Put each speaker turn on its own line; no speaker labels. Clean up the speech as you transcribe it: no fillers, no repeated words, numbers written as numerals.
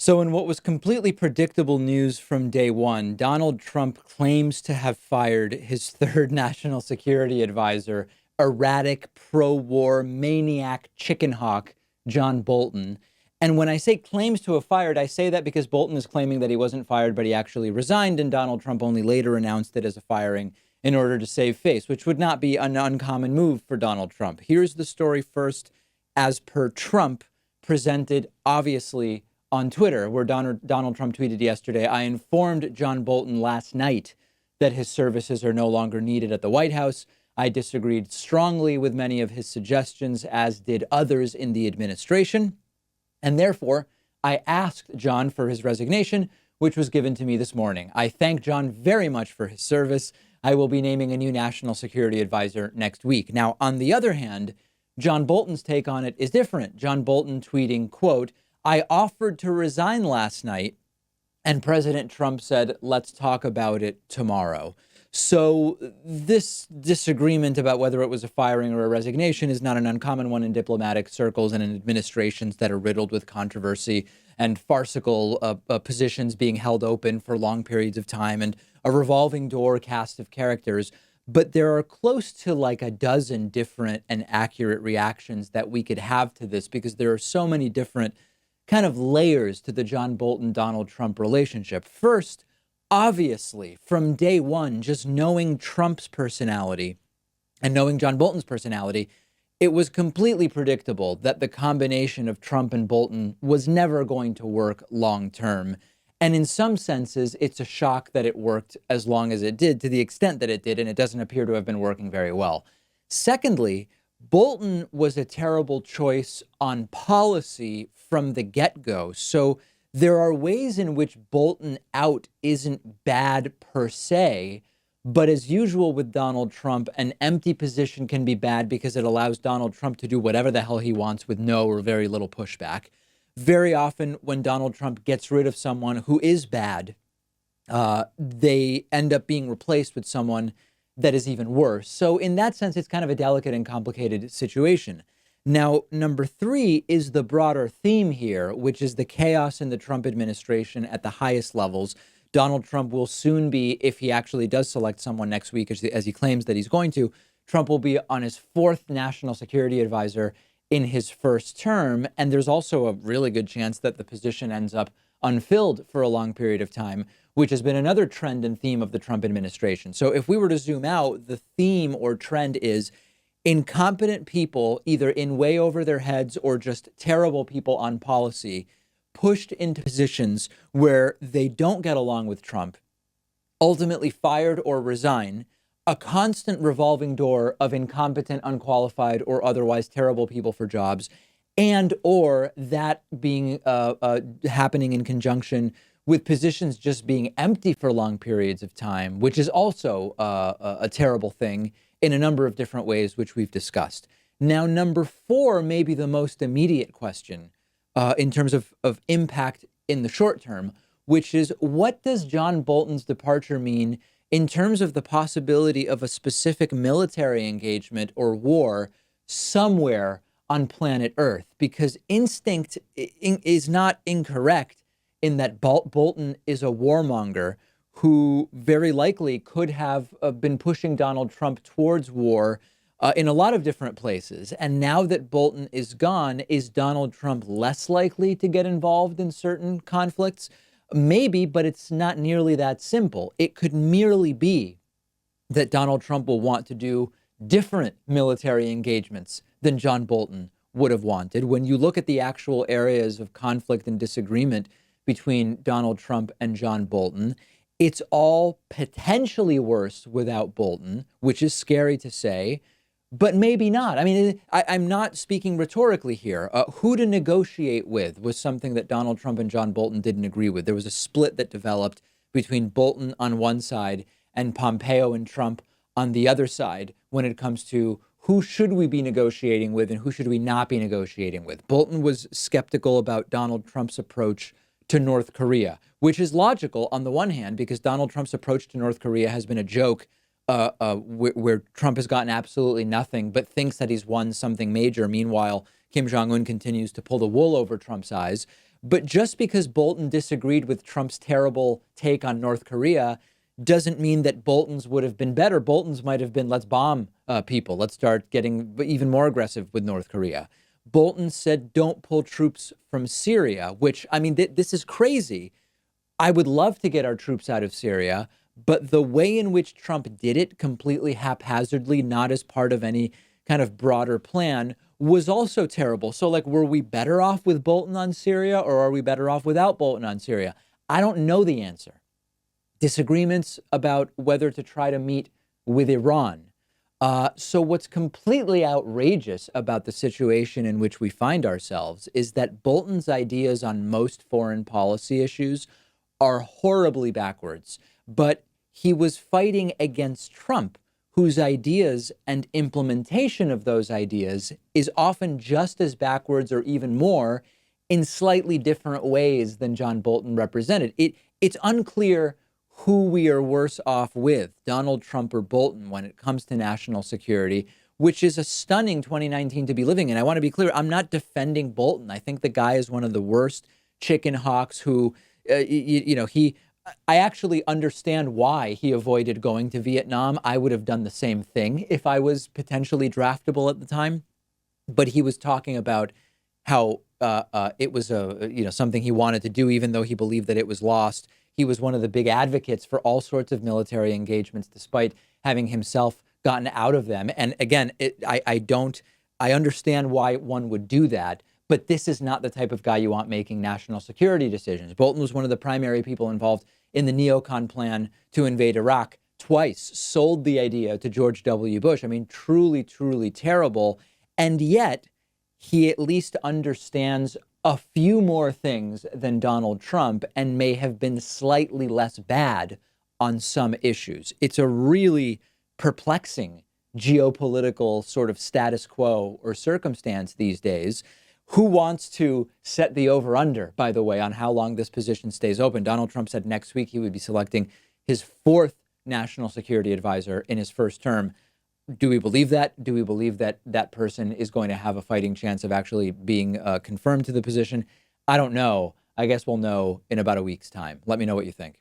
So, in what was completely predictable news from day one, Donald Trump claims to have fired his third national security advisor, erratic, pro war, maniac, chicken hawk, John Bolton. And when I say claims to have fired, I say that because Bolton is claiming that he wasn't fired, but he actually resigned, and Donald Trump only later announced it as a firing in order to save face, which would not be an uncommon move for Donald Trump. Here's the story first, as per Trump, presented obviously on Twitter, where Donald Trump tweeted yesterday, "I informed John Bolton last night that his services are no longer needed at the White House. I disagreed strongly with many of his suggestions, as did others in the administration. And therefore, I asked John for his resignation, which was given to me this morning. I thank John very much for his service. I will be naming a new national security advisor next week." Now, on the other hand, John Bolton's take on it is different. John Bolton tweeting, quote, "I offered to resign last night, and President Trump said, let's talk about it tomorrow." So this disagreement about whether it was a firing or a resignation is not an uncommon one in diplomatic circles and in administrations that are riddled with controversy and farcical positions being held open for long periods of time and a revolving door cast of characters. But there are close to like a dozen different and accurate reactions that we could have to this, because there are so many different kind of layers to the John Bolton-Donald Trump relationship. First, obviously, from day one, just knowing Trump's personality and knowing John Bolton's personality, it was completely predictable that the combination of Trump and Bolton was never going to work long term. And in some senses, it's a shock that it worked as long as it did, to the extent that it did, and it doesn't appear to have been working very well. Secondly, Bolton was a terrible choice on policy from the get-go. So there are ways in which Bolton out isn't bad per se, but as usual with Donald Trump, an empty position can be bad because it allows Donald Trump to do whatever the hell he wants with no or very little pushback. Very often when Donald Trump gets rid of someone who is bad, they end up being replaced with someone that is even worse. So in that sense, it's kind of a delicate and complicated situation. Now, number three is the broader theme here, which is the chaos in the Trump administration at the highest levels. Donald Trump will soon be, if he actually does select someone next week, as he claims that he's going to, Trump will be on his fourth national security advisor in his first term. And there's also a really good chance that the position ends up unfilled for a long period of time, which has been another trend and theme of the Trump administration. So if we were to zoom out, the theme or trend is incompetent people, either in way over their heads or just terrible people on policy, pushed into positions where they don't get along with Trump, ultimately fired or resign, a constant revolving door of incompetent, unqualified, or otherwise terrible people for jobs, and or that being happening in conjunction with positions just being empty for long periods of time, which is also a terrible thing in a number of different ways, which we've discussed. Now, number four may be the most immediate question in terms of impact in the short term, which is, what does John Bolton's departure mean in terms of the possibility of a specific military engagement or war somewhere on planet Earth? Because instinct is not incorrect in that Bolton is a warmonger who very likely could have been pushing Donald Trump towards war in a lot of different places. And now that Bolton is gone, is Donald Trump less likely to get involved in certain conflicts? Maybe, but it's not nearly that simple. It could merely be that Donald Trump will want to do different military engagements than John Bolton would have wanted. When you look at the actual areas of conflict and disagreement between Donald Trump and John Bolton, it's all potentially worse without Bolton, which is scary to say, but maybe not. I mean, I'm not speaking rhetorically here. Who to negotiate with was something that Donald Trump and John Bolton didn't agree with. There was a split that developed between Bolton on one side and Pompeo and Trump on the other side when it comes to who should we be negotiating with and who should we not be negotiating with. Bolton was skeptical about Donald Trump's approach to North Korea, which is logical on the one hand, because Donald Trump's approach to North Korea has been a joke where Trump has gotten absolutely nothing but thinks that he's won something major. Meanwhile, Kim Jong-un continues to pull the wool over Trump's eyes. But just because Bolton disagreed with Trump's terrible take on North Korea doesn't mean that Bolton's would have been better. Bolton's might have been, let's bomb people. Let's start getting even more aggressive with North Korea. Bolton said, don't pull troops from Syria, which, I mean, this is crazy. I would love to get our troops out of Syria, but the way in which Trump did it completely haphazardly, not as part of any kind of broader plan, was also terrible. So, like, were we better off with Bolton on Syria, or are we better off without Bolton on Syria? I don't know the answer. Disagreements about whether to try to meet with Iran. So what's completely outrageous about the situation in which we find ourselves is that Bolton's ideas on most foreign policy issues are horribly backwards, but he was fighting against Trump, whose ideas and implementation of those ideas is often just as backwards or even more in slightly different ways than John Bolton represented. It's unclear who we are worse off with, Donald Trump or Bolton, when it comes to national security, which is a stunning 2019 to be living in. I want to be clear, I'm not defending Bolton. I think the guy is one of the worst chicken hawks who, I actually understand why he avoided going to Vietnam. I would have done the same thing if I was potentially draftable at the time. But he was talking about how it was something he wanted to do, even though he believed that it was lost. He was one of the big advocates for all sorts of military engagements, despite having himself gotten out of them. And again, I understand why one would do that, but this is not the type of guy you want making national security decisions. Bolton was one of the primary people involved in the neocon plan to invade Iraq twice, sold the idea to George W. Bush. I mean, truly, truly terrible. And yet he at least understands a few more things than Donald Trump and may have been slightly less bad on some issues. It's a really perplexing geopolitical sort of status quo or circumstance these days. Who wants to set the over-under, by the way, on how long this position stays open? Donald Trump said next week he would be selecting his fourth national security advisor in his first term. Do we believe that? Do we believe that that person is going to have a fighting chance of actually being confirmed to the position? I don't know. I guess we'll know in about a week's time. Let me know what you think.